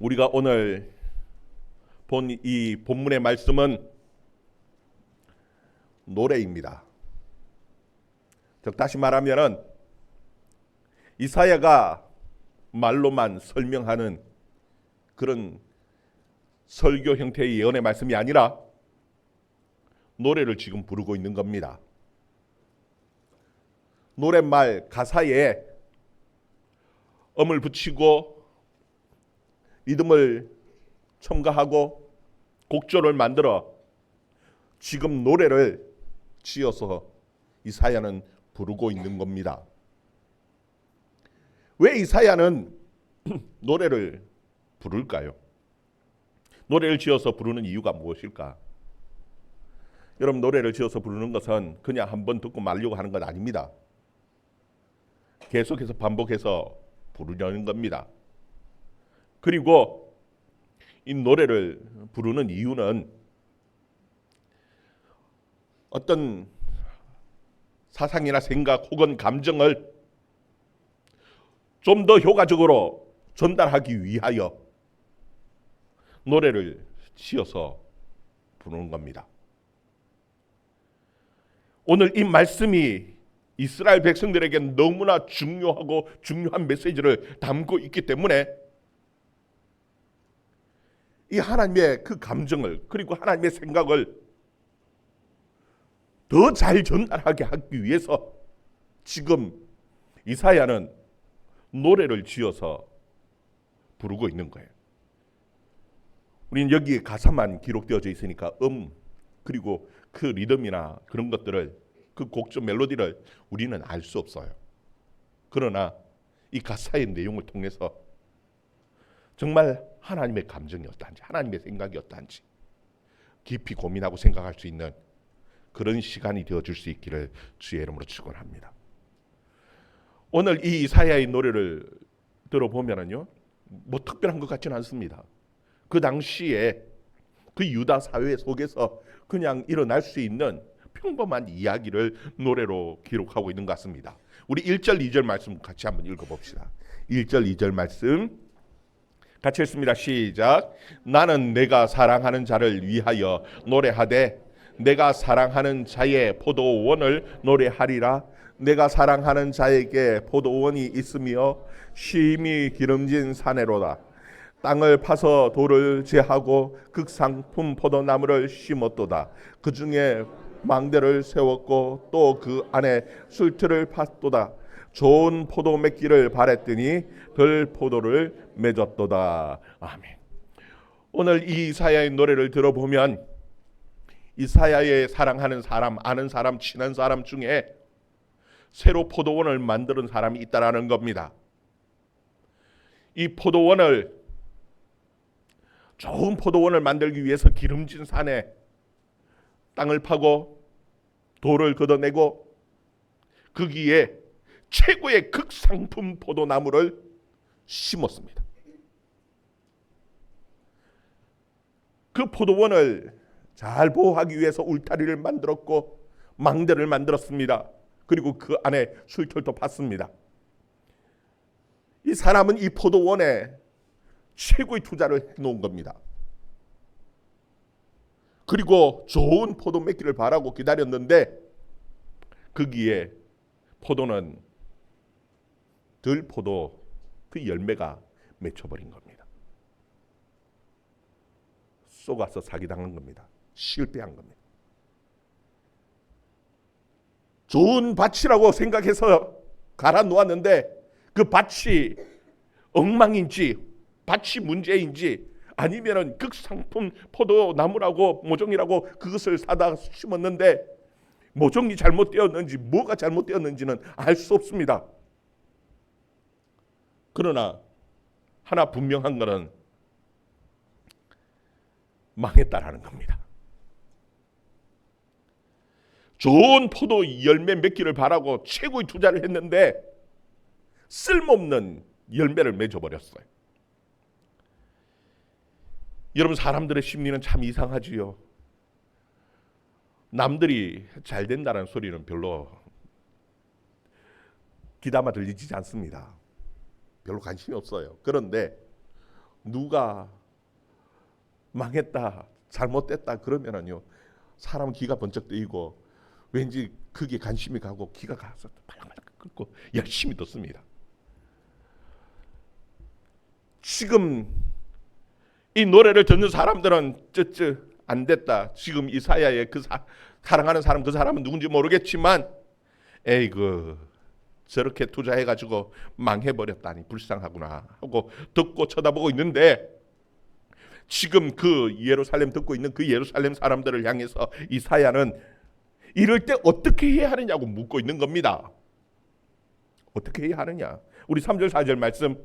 우리가 오늘 본 이 본문의 말씀은 노래입니다. 즉 다시 말하면은 이사야가 말로만 설명하는 그런 설교 형태의 예언의 말씀이 아니라 노래를 지금 부르고 있는 겁니다. 노랫말 가사에 음을 붙이고 리듬을 첨가하고 곡조를 만들어 지금 노래를 지어서 이사야는 부르고 있는 겁니다. 왜 이사야는 노래를 부를까요? 노래를 지어서 부르는 이유가 무엇일까? 여러분, 노래를 지어서 부르는 것은 그냥 한번 듣고 말려고 하는 건 아닙니다. 계속해서 반복해서 부르려는 겁니다. 그리고 이 노래를 부르는 이유는 어떤 사상이나 생각 혹은 감정을 좀 더 효과적으로 전달하기 위하여 노래를 지어서 부르는 겁니다. 오늘 이 말씀이 이스라엘 백성들에게 너무나 중요하고 중요한 메시지를 담고 있기 때문에 이 하나님의 그 감정을 그리고 하나님의 생각을 더 잘 전달하게 하기 위해서 지금 이사야는 노래를 지어서 부르고 있는 거예요. 우리는 여기에 가사만 기록되어져 있으니까 그리고 그 리듬이나 그런 것들을 그 곡조 멜로디를 우리는 알 수 없어요. 그러나 이 가사의 내용을 통해서 정말 하나님의 감정이 어떠한지, 하나님의 생각이 어떠한지 깊이 고민하고 생각할 수 있는 그런 시간이 되어줄 수 있기를 주의 이름으로 축원합니다. 오늘 이 이사야의 노래를 들어보면은요, 뭐 특별한 것 같지는 않습니다. 그 당시에 그 유다 사회 속에서 그냥 일어날 수 있는 평범한 이야기를 노래로 기록하고 있는 것 같습니다. 우리 1절 2절 말씀 같이 한번 읽어봅시다. 1절 2절 말씀 같이 읽습니다. 시작. 나는 내가 사랑하는 자를 위하여 노래하되 내가 사랑하는 자의 포도원을 노래하리라. 내가 사랑하는 자에게 포도원이 있으며 심히 기름진 사내로다. 땅을 파서 돌을 제하고 극상품 포도나무를 심었도다. 그 중에 망대를 세웠고 또 그 안에 술틀을 팠도다. 좋은 포도 맺기를 바랬더니 덜 포도를 맺었도다. 아멘. 오늘 이 이사야의 노래를 들어보면 이사야의 사랑하는 사람, 아는 사람, 친한 사람 중에 새로 포도원을 만드는 사람이 있다라는 겁니다. 이 포도원을, 좋은 포도원을 만들기 위해서 기름진 산에 땅을 파고 돌을 걷어내고 거기에 최고의 극상품 포도나무를 심었습니다. 그 포도원을 잘 보호하기 위해서 울타리를 만들었고 망대를 만들었습니다. 그리고 그 안에 술틀도 팠습니다. 이 사람은 이 포도원에 최고의 투자를 해놓은 겁니다. 그리고 좋은 포도 맺기를 바라고 기다렸는데 거기에 포도는 덜 포도 그 열매가 맺혀버린 겁니다. 속아서 사기당한 겁니다. 실패한 겁니다. 좋은 밭이라고 생각해서 갈아 놓았는데 그 밭이 엉망인지 밭이 문제인지 아니면은 극상품 포도나무라고 모종이라고 그것을 사다 심었는데 모종이 잘못되었는지 뭐가 잘못되었는지는 알 수 없습니다. 그러나 하나 분명한 것은 망했다라는 겁니다. 좋은 포도 열매 맺기를 바라고 최고의 투자를 했는데 쓸모없는 열매를 맺어버렸어요. 여러분, 사람들의 심리는 참 이상하지요. 남들이 잘 된다는 소리는 별로 귀담아 들리지 않습니다. 별로 관심이 없어요. 그런데 누가 망했다, 잘못됐다 그러면은요, 사람 기가 번쩍 뜨이고 왠지 그게 관심이 가고 기가 가서 발랑발랑 끓고 열심히 듣습니다. 지금 이 노래를 듣는 사람들은 안 됐다. 지금 이사야의 그 사랑하는 사람, 그 사람은 누군지 모르겠지만 에이그 저렇게 투자해가지고 망해버렸다니 불쌍하구나 하고 듣고 쳐다보고 있는데, 지금 그 예루살렘 듣고 있는 그 예루살렘 사람들을 향해서 이사야는 이럴 때 어떻게 해야 하느냐고 묻고 있는 겁니다. 어떻게 해야 하느냐? 우리 3절 4절 말씀,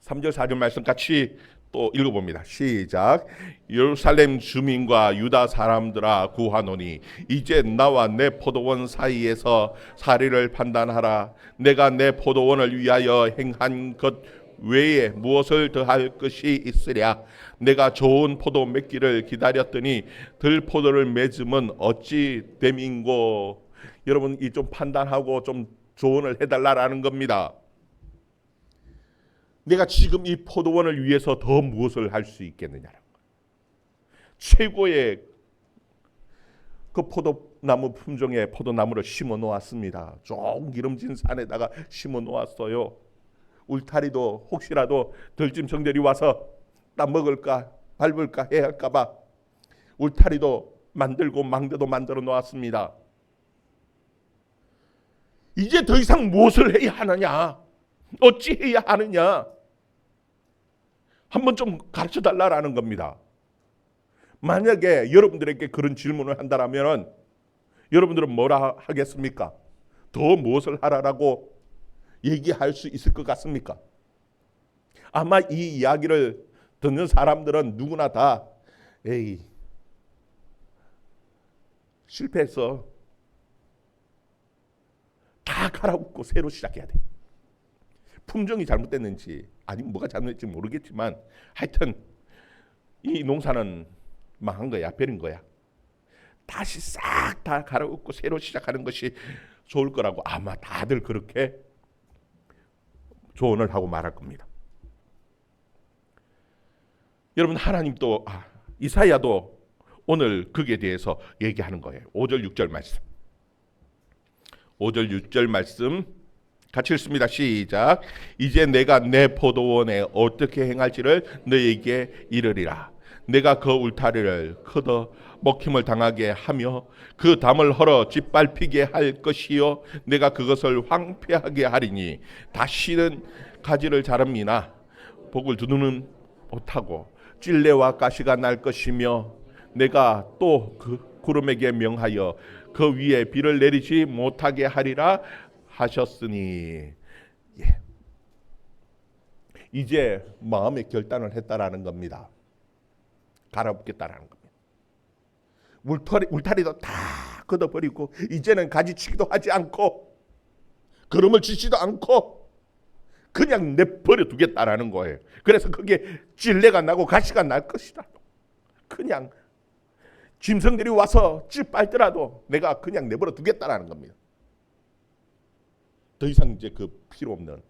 3절 4절 말씀 같이 또 읽어봅니다. 시작. 예루살렘 주민과 유다 사람들아 구하노니 이제 나와 내 포도원 사이에서 사리를 판단하라. 내가 내 포도원을 위하여 행한 것 외에 무엇을 더할 것이 있으랴. 내가 좋은 포도 맺기를 기다렸더니 들포도를 맺음은 어찌 됨인고. 여러분, 이 좀 판단하고 좀 조언을 해달라라는 겁니다. 내가 지금 이 포도원을 위해서 더 무엇을 할 수 있겠느냐는 거예요. 최고의 그 포도나무 품종의 포도나무를 심어 놓았습니다. 좋은 기름진 산에다가 심어 놓았어요. 울타리도 혹시라도 들짐승들이 와서 따먹을까 밟을까 해야 할까봐 울타리도 만들고 망대도 만들어 놓았습니다. 이제 더 이상 무엇을 해야 하느냐, 어찌 해야 하느냐, 한번 좀 가르쳐 달라라는 겁니다. 만약에 여러분들에게 그런 질문을 한다면 여러분들은 뭐라 하겠습니까? 더 무엇을 하라라고 얘기할 수 있을 것 같습니까? 아마 이 이야기를 듣는 사람들은 누구나 다 에이 실패했어, 다 갈아엎고 새로 시작해야 돼. 품종이 잘못됐는지 아니면 뭐가 잘못됐는지 모르겠지만 하여튼 이 농사는 망한 거야, 버린 거야. 다시 싹 다 갈아엎고 새로 시작하는 것이 좋을 거라고 아마 다들 그렇게 조언을 하고 말할 겁니다. 여러분, 하나님도 이사야도 오늘 그에 대해서 얘기하는 거예요. 5절 6절 말씀, 5절 6절 말씀 같이 읽습니다. 시작. 이제 내가 내 포도원에 어떻게 행할지를 너에게 이르리라. 내가 그 울타리를 걷어 먹힘을 당하게 하며 그 담을 헐어 짓밟히게 할 것이요 내가 그것을 황폐하게 하리니 다시는 가지를 자릅니다. 복을 두누는 못하고 찔레와 가시가 날 것이며 내가 또 그 구름에게 명하여 그 위에 비를 내리지 못하게 하리라 하셨으니. 이제 마음의 결단을 했다라는 겁니다. 갈아엎겠다라는 겁니다. 울타리도 다 걷어버리고 이제는 가지치기도 하지 않고 그름을 짓지도 않고 그냥 내버려 두겠다라는 거예요. 그래서 그게 찔레가 나고 가시가 날 것이다. 그냥 짐승들이 와서 찌빨더라도 내가 그냥 내버려 두겠다라는 겁니다. 더 이상 이제 그 필요 없는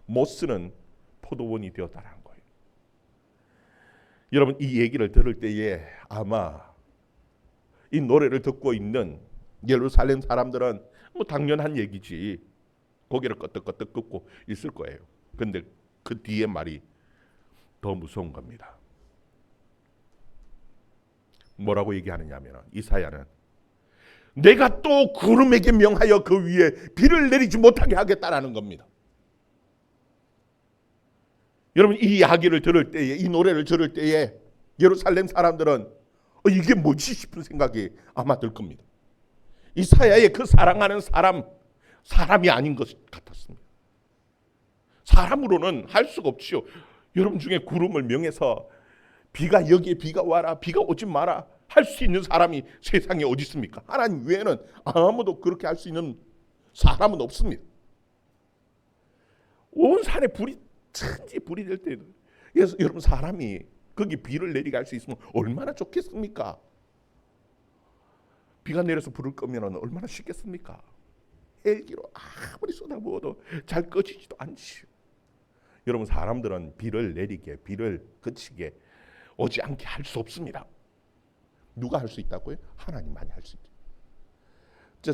못 쓰는 포도원이 되었다라는 거예요. 여러분, 이 얘기를 들을 때에 아마 이 노래를 듣고 있는 예루살렘 사람들은 뭐 당연한 얘기지, 고개를 끄덕끄덕 끄고 있을 거예요. 근데 그 뒤에 말이 더 무서운 겁니다. 뭐라고 얘기하느냐면 이사야는 내가 또 구름에게 명하여 그 위에 비를 내리지 못하게 하겠다라는 겁니다. 여러분, 이 이야기를 들을 때에, 이 노래를 들을 때에 예루살렘 사람들은 이게 뭐지 싶은 생각이 아마 들 겁니다. 이사야의 그 사랑하는 사람이 아닌 것 같았습니다. 사람으로는 할 수가 없지요. 여러분 중에 구름을 명해서 비가 여기에 비가 와라, 비가 오지 마라 할 수 있는 사람이 세상에 어디 있습니까? 하나님 외에는 아무도 그렇게 할 수 있는 사람은 없습니다. 온 산에 천지 불이 될 때, 그래서 여러분, 사람이 거기 비를 내리게 할 수 있으면 얼마나 좋겠습니까? 비가 내려서 불을 끄면 얼마나 쉽겠습니까? 헬기로 아무리 쏟아부어도 잘 꺼지지도 않지. 여러분, 사람들은 비를 내리게, 비를 그치게, 오지 않게 할 수 없습니다. 누가 할 수 있다고요? 하나님만이 할 수 있죠.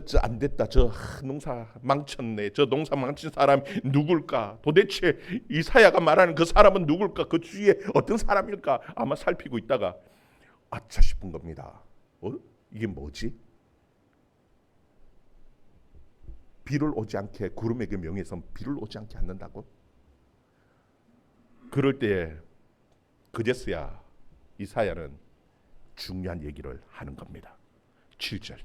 저 안 됐다, 저 농사 망쳤네, 저 농사 망친 사람 누굴까? 도대체 이사야가 말하는 그 사람은 누굴까? 그 주위에 어떤 사람일까? 아마 살피고 있다가 아차 싶은 겁니다. 이게 뭐지? 비를 오지 않게, 구름에게 명해서 비를 오지 않게 한다고? 그럴 때 그제서야 이사야는 중요한 얘기를 하는 겁니다. 7절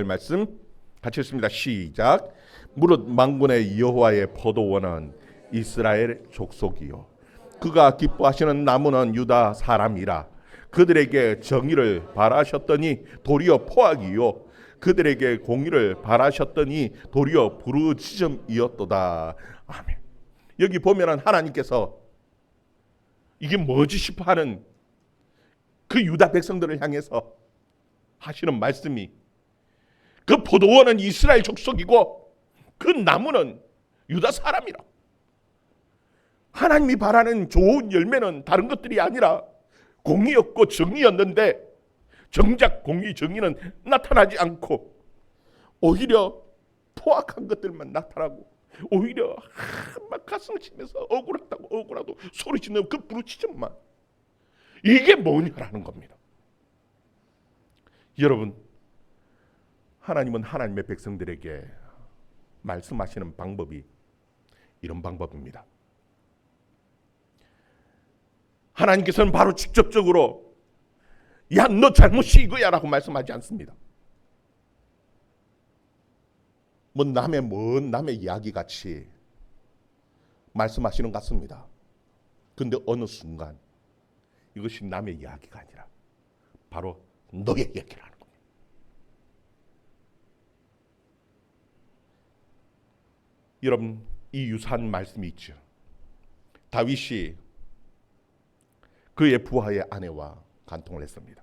말씀 같이 읽습니다. 시작. 무릇 만군의 여호와의 포도원은 이스라엘 족속이요 그가 기뻐하시는 나무는 유다 사람이라. 그들에게 정의를 바라셨더니 도리어 포악이요 그들에게 공의를 바라셨더니 도리어 부르짖음이었도다. 아멘. 여기 보면은 하나님께서 이게 뭐지 싶어 하는 그 유다 백성들을 향해서 하시는 말씀이, 그 포도원은 이스라엘 족속이고 그 나무는 유다 사람이라. 하나님이 바라는 좋은 열매는 다른 것들이 아니라 공의였고 정의였는데, 정작 공의 정의는 나타나지 않고 오히려 포악한 것들만 나타나고, 오히려 막 가슴 치면서 억울하고 소리 지르는 그 부르짖음만, 이게 뭐냐라는 겁니다. 여러분, 하나님은 하나님의 백성들에게 말씀하시는 방법이 이런 방법입니다. 하나님께서는 바로 직접적으로 야, 너 잘못이 이거야 라고 말씀하지 않습니다. 남의 이야기 같이 말씀하시는 것 같습니다. 근데 어느 순간 이것이 남의 이야기가 아니라 바로 너의 이야기라는 겁니다. 여러분, 이 유사한 말씀이 있죠. 다윗이 그의 부하의 아내와 간통을 했습니다.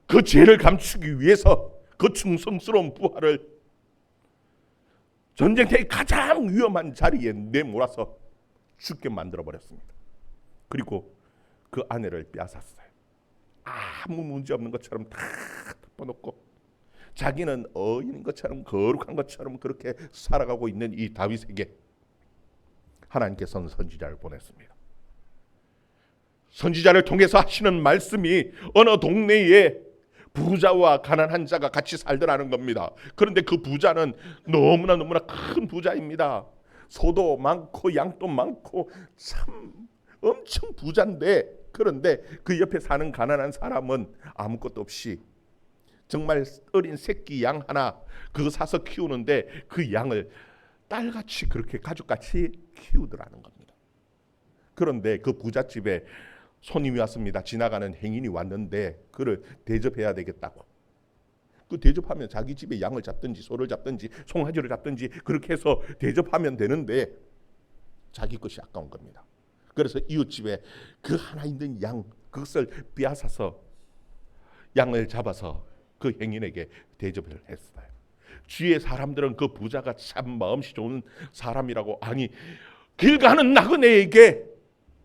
그 죄를 감추기 위해서 그 충성스러운 부하를 전쟁터의 가장 위험한 자리에 내몰아서 죽게 만들어버렸습니다. 그리고 그 아내를 빼앗았어요. 아무 문제 없는 것처럼 다 덮어놓고 자기는 어인인 것처럼, 거룩한 것처럼 그렇게 살아가고 있는 이 다윗에게 하나님께서는 선지자를 보냈습니다. 선지자를 통해서 하시는 말씀이 어느 동네에 부자와 가난한 자가 같이 살더라는 겁니다. 그런데 그 부자는 너무나 큰 부자입니다. 소도 많고 양도 많고 참 엄청 부자인데, 그런데 그 옆에 사는 가난한 사람은 아무것도 없이 정말 어린 새끼 양 하나 그거 사서 키우는데 그 양을 딸같이 그렇게 가족같이 키우더라는 겁니다. 그런데 그 부잣집에 손님이 왔습니다. 지나가는 행인이 왔는데 그를 대접해야 되겠다고. 그 대접하면 자기 집에 양을 잡든지 소를 잡든지 송아지를 잡든지 그렇게 해서 대접하면 되는데 자기 것이 아까운 겁니다. 그래서 이웃집에 그 하나 있는 양, 그것을 빼앗아서 양을 잡아서 그 행인에게 대접을 했어요. 주위의 사람들은 그 부자가 참 마음씨 좋은 사람이라고, 아니 길 가는 나그네에게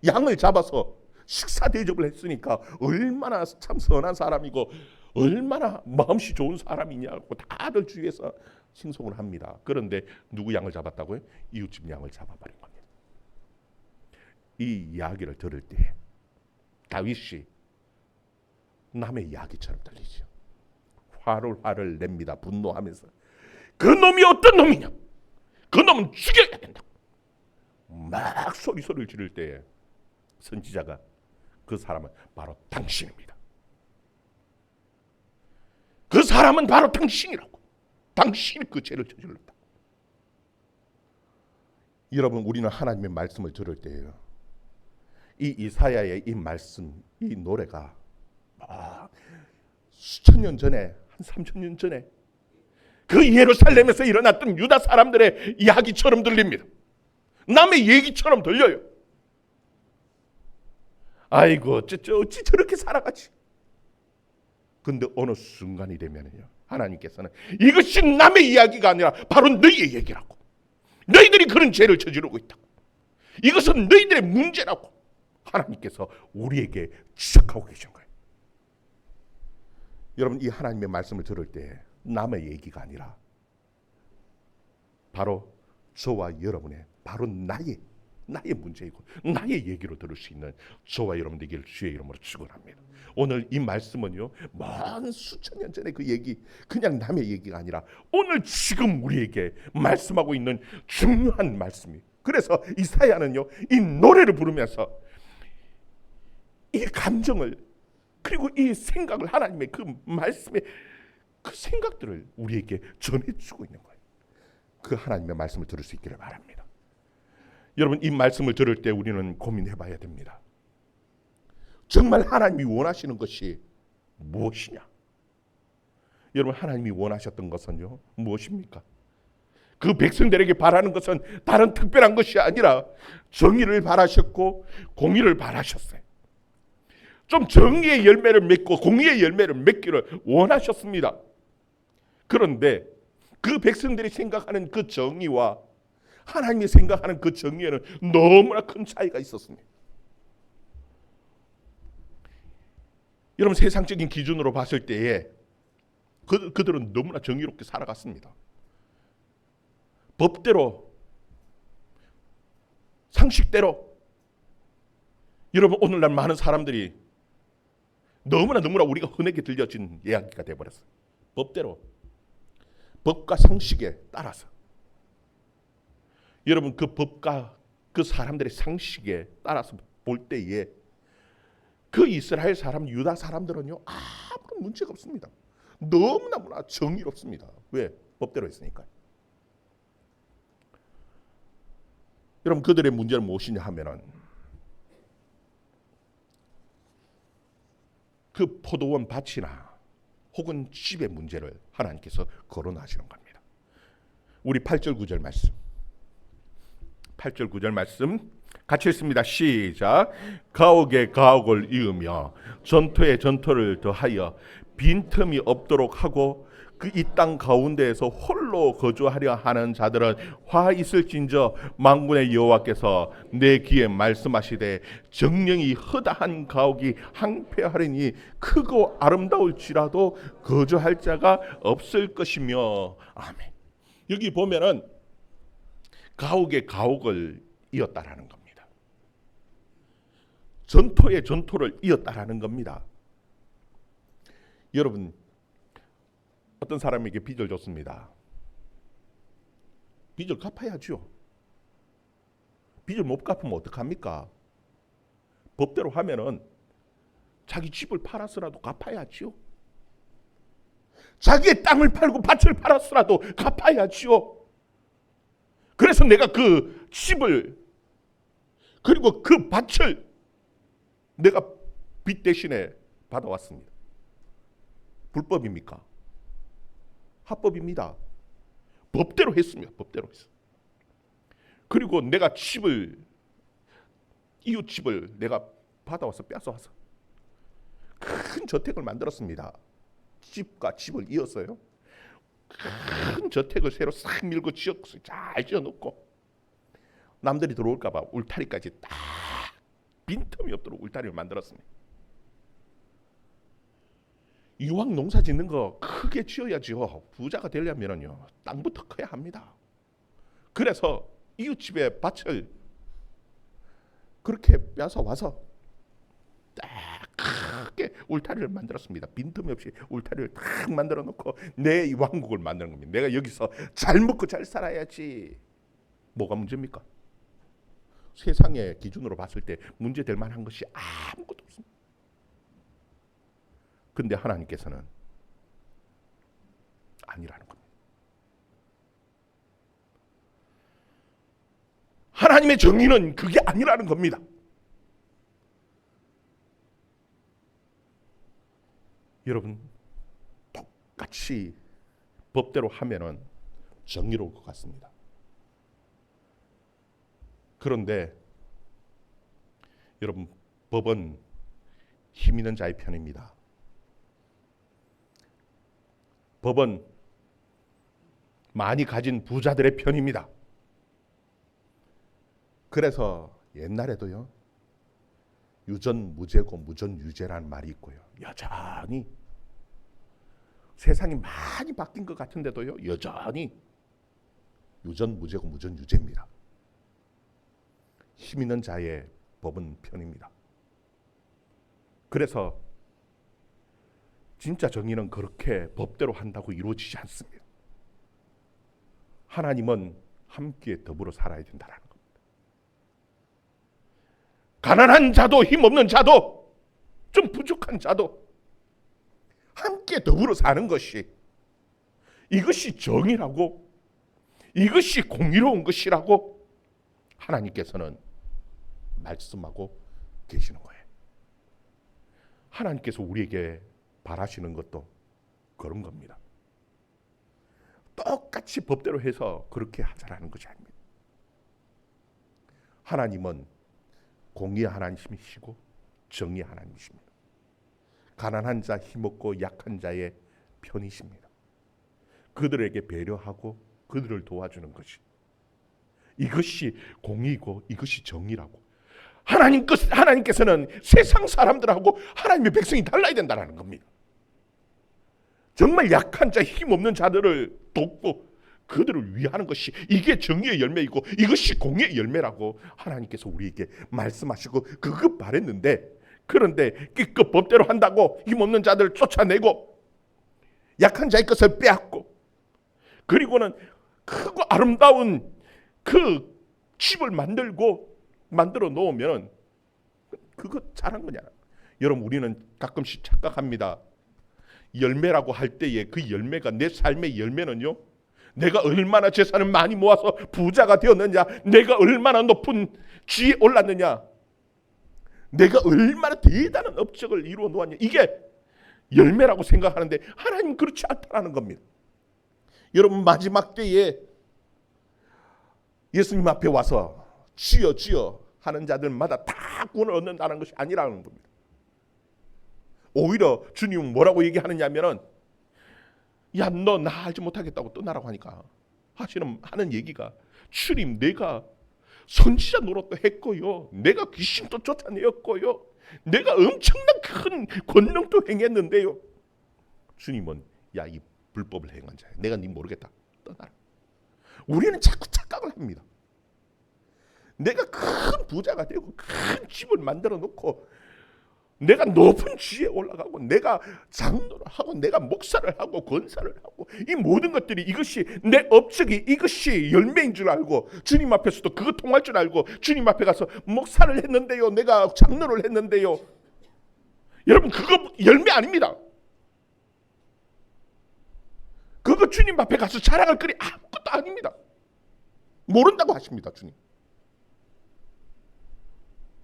양을 잡아서 식사 대접을 했으니까 얼마나 참 선한 사람이고 얼마나 마음씨 좋은 사람이냐고 다들 주위에서 칭송을 합니다. 그런데 누구 양을 잡았다고요? 이웃집 양을 잡아버린 겁니다. 이 이야기를 들을 때 다윗이 남의 이야기처럼 들리죠. 화를 냅니다. 분노하면서 그 놈이 어떤 놈이냐, 그 놈은 죽여야 된다 막 소리를 지를 때 선지자가 그 사람은 바로 당신입니다. 그 사람은 바로 당신이라고. 당신이 그 죄를 저질렀다. 여러분, 우리는 하나님의 말씀을 들을 때요, 이 이사야의 이 말씀, 이 노래가 수천 년 전에, 한 3,000년 전에 그 예루살렘에서 일어났던 유다 사람들의 이야기처럼 들립니다. 남의 얘기처럼 들려요. 아이고 어찌 저렇게 살아가지. 근데 어느 순간이 되면요, 하나님께서는 이것이 남의 이야기가 아니라 바로 너희의 얘기라고. 너희들이 그런 죄를 저지르고 있다. 이것은 너희들의 문제라고 하나님께서 우리에게 지적하고 계신 거예요. 여러분, 이 하나님의 말씀을 들을 때 남의 얘기가 아니라 바로 저와 여러분의, 바로 나의 문제이고 나의 얘기로 들을 수 있는 저와 여러분 되기를 주의 이름으로 축원합니다. 오늘 이 말씀은요, 먼 수천 년 전에 그 얘기, 그냥 남의 얘기가 아니라 오늘 지금 우리에게 말씀하고 있는 중요한 말씀이에요. 그래서 이사야는요, 이 노래를 부르면서 이 감정을, 그리고 이 생각을, 하나님의 그 말씀의 그 생각들을 우리에게 전해주고 있는 거예요. 그 하나님의 말씀을 들을 수 있기를 바랍니다. 여러분, 이 말씀을 들을 때 우리는 고민해 봐야 됩니다. 정말 하나님이 원하시는 것이 무엇이냐? 여러분, 하나님이 원하셨던 것은요, 무엇입니까? 그 백성들에게 바라는 것은 다른 특별한 것이 아니라 정의를 바라셨고 공의를 바라셨어요. 좀 정의의 열매를 맺고 공의의 열매를 맺기를 원하셨습니다. 그런데 그 백성들이 생각하는 그 정의와 하나님이 생각하는 그 정의에는 너무나 큰 차이가 있었습니다. 여러분, 세상적인 기준으로 봤을 때에 그들은 너무나 정의롭게 살아갔습니다. 법대로, 상식대로. 여러분, 오늘날 많은 사람들이 너무나 우리가 흔하게 들려진 이야기가 되어버렸어요. 법대로, 법과 상식에 따라서. 여러분, 그 법과 그 사람들의 상식에 따라서 볼 때에 그 이스라엘 사람, 유다 사람들은요, 아무런 문제가 없습니다. 너무나 정의롭습니다. 왜? 법대로 했으니까. 여러분, 그들의 문제는 무엇이냐 하면은 그 포도원 밭이나 혹은 집의 문제를 하나님께서 거론하시는 겁니다. 우리 8절 9절 말씀, 8절 9절 말씀 같이 읽습니다. 시작. 가옥에 가옥을 이으며 전토에 전토를 더하여 빈틈이 없도록 하고 그 이 땅 가운데에서 홀로 거주하려 하는 자들은 화 있을진저 만군의 여호와께서 내 귀에 말씀하시되 정령이 허다한 가옥이 항폐하리니 크고 아름다울지라도 거주할 자가 없을 것이며. 아멘. 여기 보면은 가옥에 가옥을 이었다라는 겁니다. 전토에 전토를 이었다라는 겁니다. 여러분, 어떤 사람에게 빚을 줬습니다. 빚을 갚아야죠. 빚을 못 갚으면 어떡합니까? 법대로 하면은 자기 집을 팔았으라도 갚아야지요. 자기의 땅을 팔고 밭을 팔았으라도 갚아야지요. 그래서 내가 그 집을 그리고 그 밭을 내가 빚 대신에 받아왔습니다. 불법입니까? 합법입니다. 법대로 했습니다. 법대로 했어. 그리고 내가 집을, 이웃 집을 내가 받아와서 뺏어와서 큰 저택을 만들었습니다. 집과 집을 이었어요. 큰 저택을 새로 싹 밀고 지었어요. 잘 지어놓고 남들이 들어올까 봐 울타리까지 딱 빈틈이 없도록 울타리를 만들었습니다. 이왕 농사 짓는 거 크게 지어야지요. 부자가 되려면요 땅부터 커야 합니다. 그래서 이웃집의 밭을 그렇게 뺏어 와서 딱 크게 울타리를 만들었습니다. 빈틈이 없이 울타리를 딱 만들어 놓고 내 이 왕국을 만드는 겁니다. 내가 여기서 잘 먹고 잘 살아야지. 뭐가 문제입니까? 세상의 기준으로 봤을 때 문제될 만한 것이 아무것도 없습니다. 근데 하나님께서는 아니라는 겁니다. 하나님의 정의는 그게 아니라는 겁니다. 여러분, 똑같이 법대로 하면은 정의로울 것 같습니다. 그런데 여러분, 법은 힘 있는 자의 편입니다. 법은 많이 가진 부자들의 편입니다. 그래서 옛날에도요, 유전무죄고 무전유죄라는 말이 있고요, 여전히 세상이 많이 바뀐 것 같은데도요, 여전히 유전무죄고 무전유죄입니다. 힘 있는 자의 법은 편입니다. 그래서 진짜 정의는 그렇게 법대로 한다고 이루어지지 않습니다. 하나님은 함께 더불어 살아야 된다는 겁니다. 가난한 자도 힘없는 자도 좀 부족한 자도 함께 더불어 사는 것이, 이것이 정의라고, 이것이 공의로운 것이라고 하나님께서는 말씀하고 계시는 거예요. 하나님께서 우리에게 바라시는 것도 그런 겁니다. 똑같이 법대로 해서 그렇게 하자라는 것이 아닙니다. 하나님은 공의의 하나님이시고 정의의 하나님이십니다. 가난한 자, 힘없고 약한 자의 편이십니다. 그들에게 배려하고 그들을 도와주는 것이, 이것이 공의고 이것이 정의라고. 하나님께서는 세상 사람들하고 하나님의 백성이 달라야 된다는 겁니다. 정말 약한 자, 힘없는 자들을 돕고 그들을 위하는 것이, 이게 정의의 열매이고 이것이 공의의 열매라고 하나님께서 우리에게 말씀하시고 그것 바랬는데, 그런데 그 법대로 한다고 힘없는 자들을 쫓아내고 약한 자의 것을 빼앗고, 그리고는 크고 아름다운 그 집을 만들어 놓으면 그거 잘한 거냐. 여러분, 우리는 가끔씩 착각합니다. 열매라고 할 때에 그 열매가, 내 삶의 열매는요, 내가 얼마나 재산을 많이 모아서 부자가 되었느냐, 내가 얼마나 높은 지위에 올랐느냐, 내가 얼마나 대단한 업적을 이루어 놓았냐, 이게 열매라고 생각하는데 하나님 그렇지 않다는 겁니다. 여러분, 마지막 때에 예수님 앞에 와서 주여 주여 하는 자들마다 다 구원을 얻는다는 것이 아니라는 겁니다. 오히려 주님은 뭐라고 얘기하느냐면은, 야, 너 나 알지 못하겠다고 떠나라고 하니까 하는 얘기가, 주님, 내가 선지자 노릇도 했고요, 내가 귀신도 쫓아내었고요, 내가 엄청난 큰 권능도 행했는데요. 주님은, 야, 이 불법을 행한 자야, 내가 네 모르겠다, 떠나라. 우리는 자꾸 착각을 합니다. 내가 큰 부자가 되고 큰 집을 만들어 놓고 내가 높은 지위에 올라가고 내가 장로를 하고 내가 목사를 하고 권사를 하고, 이 모든 것들이, 이것이 내 업적이, 이것이 열매인 줄 알고 주님 앞에서도 그거 통할 줄 알고 주님 앞에 가서 목사를 했는데요, 내가 장로를 했는데요. 여러분, 그거 열매 아닙니다. 그거 주님 앞에 가서 자랑할 거리 아무것도 아닙니다. 모른다고 하십니다, 주님.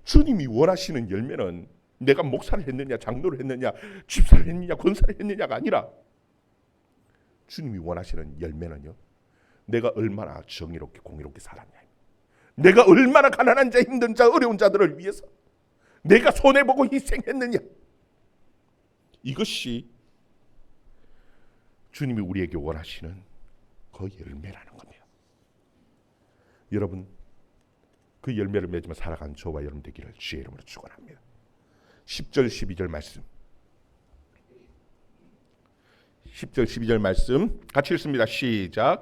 주님이 원하시는 열매는 내가 목사를 했느냐, 장로를 했느냐, 집사를 했느냐, 권사를 했느냐가 아니라, 주님이 원하시는 열매는요, 내가 얼마나 정의롭게 공의롭게 살았냐, 내가 얼마나 가난한 자, 힘든 자, 어려운 자들을 위해서 내가 손해보고 희생했느냐, 이것이 주님이 우리에게 원하시는 그 열매라는 겁니다. 여러분, 그 열매를 맺으며 살아가는 저와 여러분 되기를 주의 이름으로 축원합니다. 10절 12절 말씀, 10절 12절 말씀 같이 읽습니다. 시작.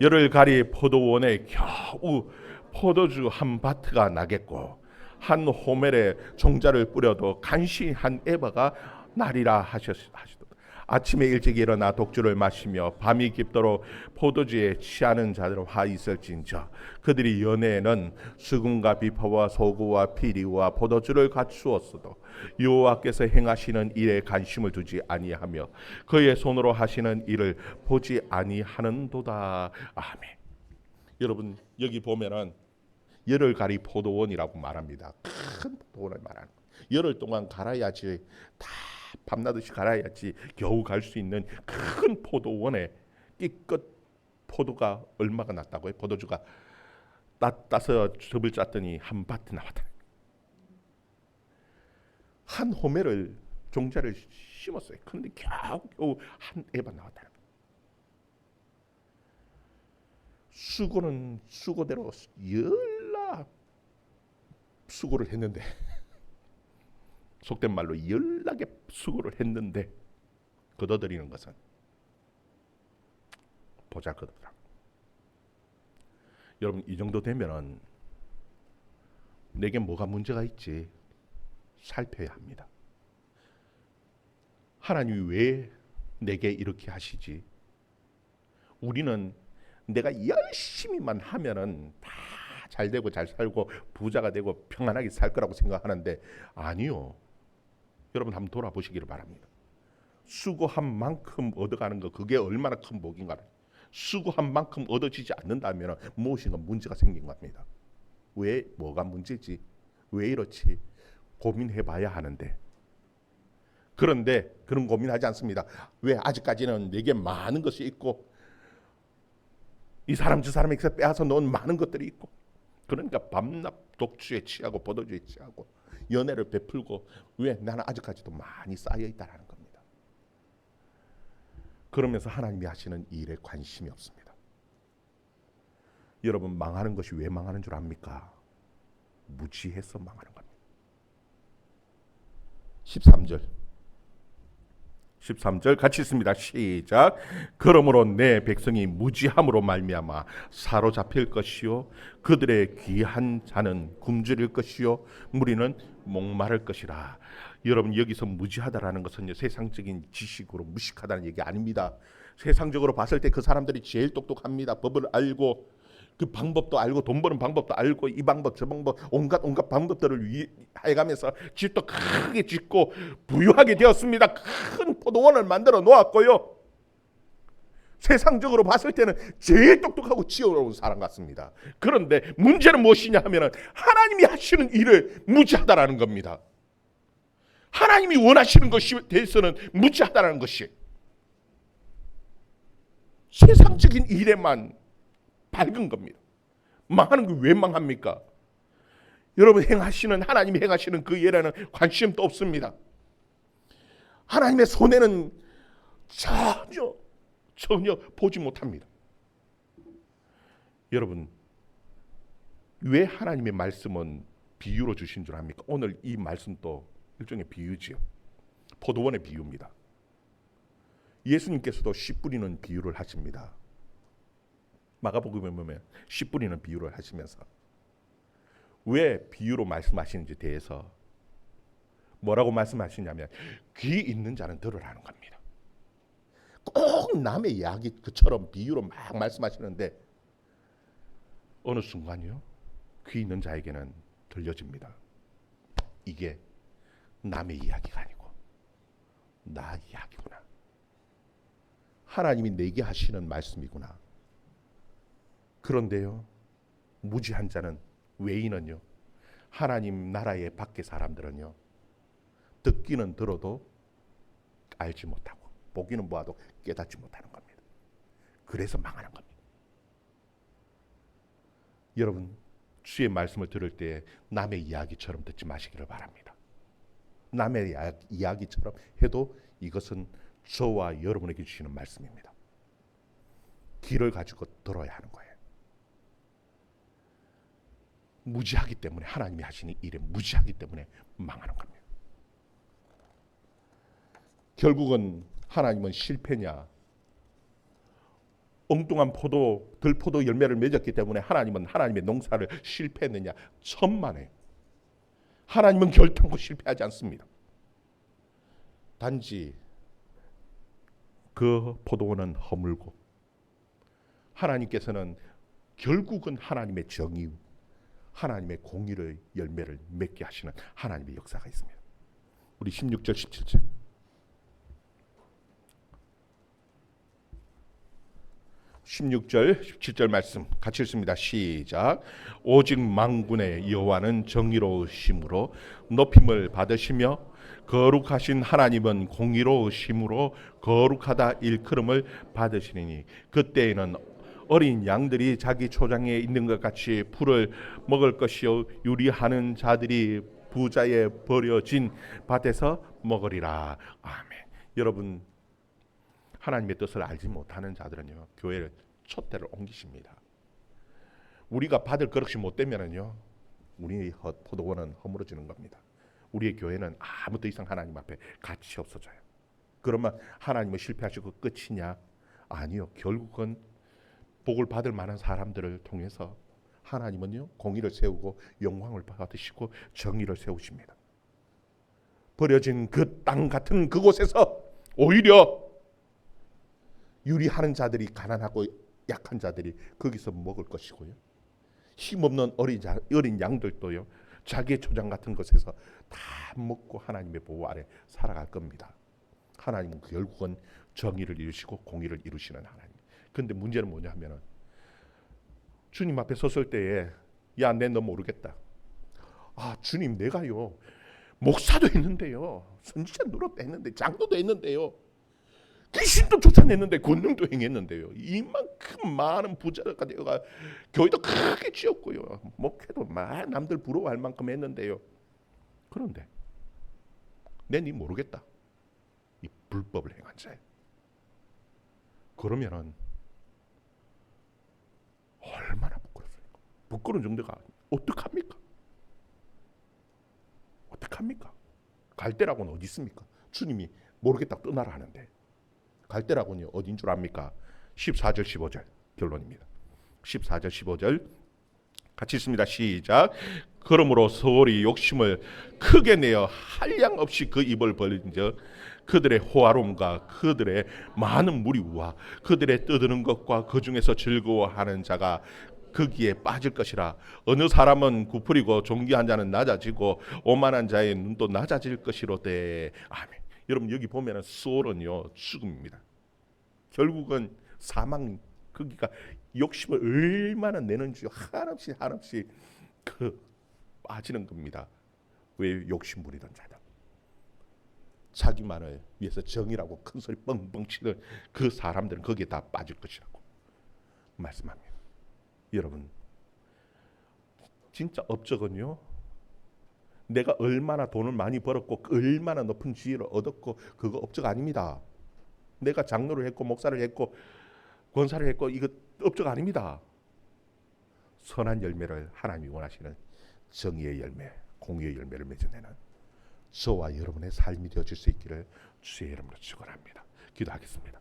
열을 가리 포도원에 겨우 포도주 한 바트가 나겠고 한 호멜에 종자를 뿌려도 간신히 한 에바가 나리라 하시도다. 아침에 일찍 일어나 독주를 마시며 밤이 깊도록 포도주에 취하는 자들 화 있을진저, 그들이 연애에는 수금과 비파와 소구와 피리와 포도주를 갖추었어도 여호와께서 행하시는 일에 관심을 두지 아니하며 그의 손으로 하시는 일을 보지 아니하는도다. 아멘. 여러분, 여기 보면은 열을 가리 포도원이라고 말합니다. 큰 포도원을 말하는 거예요. 열흘 동안 갈아야지, 다 밤낮없이 갈아야지 겨우 갈 수 있는 큰 포도원에 끼껏 포도가 얼마가 났다고요? 포도주가 따서 즙을 짰더니 한 바트 나왔다. 한 호멜을 종자를 심었어요. 그런데 겨우 한 에바 나왔다. 수고는 수고대로 열나 수고를 했는데 속된 말로 열나게 수고를 했는데 거둬들이는 것은 보잘것없다. 여러분, 이 정도 되면은 내게 뭐가 문제가 있지 살펴야 합니다. 하나님이 왜 내게 이렇게 하시지? 우리는 내가 열심히만 하면은 다 잘 되고 잘 살고 부자가 되고 평안하게 살 거라고 생각하는데 아니요. 여러분 한번 돌아보시기를 바랍니다. 수고한 만큼 얻어가는 거 그게 얼마나 큰 복인가. 수고한 만큼 얻어지지 않는다면 무엇인가 문제가 생긴 겁니다. 왜 뭐가 문제지? 왜 이렇지? 고민해 봐야 하는데 그런데 그런 고민하지 않습니다. 왜 아직까지는 내게 많은 것이 있고 이 사람 저 사람에게서 빼앗아 놓은 많은 것들이 있고 그러니까 밤낮 독주에 취하고 포도주에 취하고 연애를 베풀고 왜 나는 아직까지도 많이 쌓여 있다라는 겁니다. 그러면서 하나님이 하시는 일에 관심이 없습니다. 여러분 망하는 것이 왜 망하는 줄 압니까? 무지해서 망하는 겁니다. 13절 같이 있습니다. 시작. 그러므로 내 백성이 무지함으로 말미암아 사로잡힐 것이요 그들의 귀한 자는 굶주릴 것이요 무리는 목마를 것이라. 여러분 여기서 무지하다라는 것은 세상적인 지식으로 무식하다는 얘기 아닙니다. 세상적으로 봤을 때 그 사람들이 제일 똑똑합니다. 법을 알고 그 방법도 알고 돈 버는 방법도 알고 이 방법 저 방법 온갖 방법들을 해가면서 집도 크게 짓고 부유하게 되었습니다. 큰 포도원을 만들어 놓았고요. 세상적으로 봤을 때는 제일 똑똑하고 지혜로운 사람 같습니다. 그런데 문제는 무엇이냐 하면은 하나님이 하시는 일을 무지하다라는 겁니다. 하나님이 원하시는 것에 대해서는 무지하다라는 것이 세상적인 일에만 밝은 겁니다. 망하는 게 왜 망합니까? 여러분 하나님이 행하시는 그 일에는 관심도 없습니다. 하나님의 손에는 전혀 보지 못합니다. 여러분 왜 하나님의 말씀은 비유로 주신 줄 압니까? 오늘 이 말씀도 일종의 비유지요. 포도원의 비유입니다. 예수님께서도 씨 뿌리는 비유를 하십니다. 마가복음에 보면 씨 뿌리는 비유를 하시면서 왜 비유로 말씀하시는지 대해서 뭐라고 말씀하시냐면 귀 있는 자는 들으라는 겁니다. 꼭 남의 이야기 그처럼 비유로 막 말씀하시는데 어느 순간요 귀 있는 자에게는 들려집니다. 이게 남의 이야기가 아니고 나 이야기구나. 하나님이 내게 하시는 말씀이구나. 그런데요 무지한 자는 외인은요 하나님 나라의 밖의 사람들은요 듣기는 들어도 알지 못하고 보기는 보아도 깨닫지 못하는 겁니다. 그래서 망하는 겁니다. 여러분 주의 말씀을 들을 때 남의 이야기처럼 듣지 마시기를 바랍니다. 남의 이야기처럼 해도 이것은 저와 여러분에게 주시는 말씀입니다. 귀를 가지고 들어야 하는 거예요. 무지하기 때문에 하나님이 하시는 일에 무지하기 때문에 망하는 겁니다. 결국은 하나님은 실패냐 엉뚱한 들포도 열매를 맺었기 때문에 하나님은 하나님의 농사를 실패했느냐 천만에 하나님은 결단코 실패하지 않습니다. 단지 그 포도원은 허물고 하나님께서는 결국은 하나님의 정의 하나님의 공의의 열매를 맺게 하시는 하나님의 역사가 있습니다. 우리 16절 17절 16절 17절 말씀 같이 읽습니다. 시작. 오직 만군의 여호와는 정의로우심으로 높임을 받으시며 거룩하신 하나님은 공의로우심으로 거룩하다 일컬음을 받으시리니 그때에는 어린 양들이 자기 초장에 있는 것 같이 풀을 먹을 것이요 유리하는 자들이 부자의 버려진 밭에서 먹으리라. 아멘. 여러분 하나님의 뜻을 알지 못하는 자들은요 교회를 촛대를 옮기십니다. 우리가 받을 그릇이 못 되면은요 우리의 포도원은 허물어지는 겁니다. 우리의 교회는 아무 더 이상 하나님 앞에 가치 없어져요. 그러면 하나님은 실패하시고 끝이냐? 아니요. 결국은 복을 받을 만한 사람들을 통해서 하나님은요 공의를 세우고 영광을 받으시고 정의를 세우십니다. 버려진 그 땅 같은 그곳에서 오히려 유리하는 자들이, 가난하고 약한 자들이 거기서 먹을 것이고요, 힘없는 어린 양들도요 자기의 초장 같은 것에서 다 먹고 하나님의 보호 아래 살아갈 겁니다. 하나님은 결국은 정의를 이루시고 공의를 이루시는 하나님. 그런데 문제는 뭐냐 하면은 주님 앞에 섰을 때에 야, 너 모르겠다. 아, 주님, 내가요 목사도 했는데요, 선지자 노릇도 했는데, 장로도 했는데요, 귀신도 쫓아냈는데, 권능도 행했는데요, 이만큼 많은 부자가 되어가 교회도 크게 지었고요, 목회도 막 남들 부러워할 만큼 했는데요, 그런데 네 모르겠다. 이 불법을 행한 자예요. 그러면은 얼마나 부끄럽습니까? 부끄러운 정도가 어떡합니까? 어떡합니까? 갈대라고는 어디 있습니까? 주님이 모르겠다고 떠나라 하는데, 갈대라고는 어딘 줄 압니까? 14절 15절 결론입니다. 14절 15절 같이 있습니다. 시작. 그러므로 서울이 욕심을 크게 내어 한량 없이 그 입을 벌린즉 그들의 호화로움과 그들의 많은 무리와 그들의 떠드는 것과 그 중에서 즐거워하는 자가 거기에 빠질 것이라. 어느 사람은 구풀이고 존귀한 자는 낮아지고 오만한 자의 눈도 낮아질 것이로되. 아멘. 여러분, 여기 보면은 소울은요 죽음입니다. 결국은 사망, 거기가 욕심을 얼마나 내는지 한없이 그 빠지는 겁니다. 왜? 욕심 부리던 자들, 자기만을 위해서 정의라고 큰 소리 뻥뻥 치는 그 사람들은 거기에 다 빠질 것이라고 말씀합니다. 여러분, 진짜 업적은요 내가 얼마나 돈을 많이 벌었고 얼마나 높은 지위를 얻었고 그거 업적 아닙니다. 내가 장로를 했고 목사를 했고 권사를 했고 이거 업적 아닙니다. 선한 열매를 하나님이 원하시는 정의의 열매, 공의의 열매를 맺어내는 저와 여러분의 삶이 되어질 수 있기를 주의 이름으로 축원합니다. 기도하겠습니다.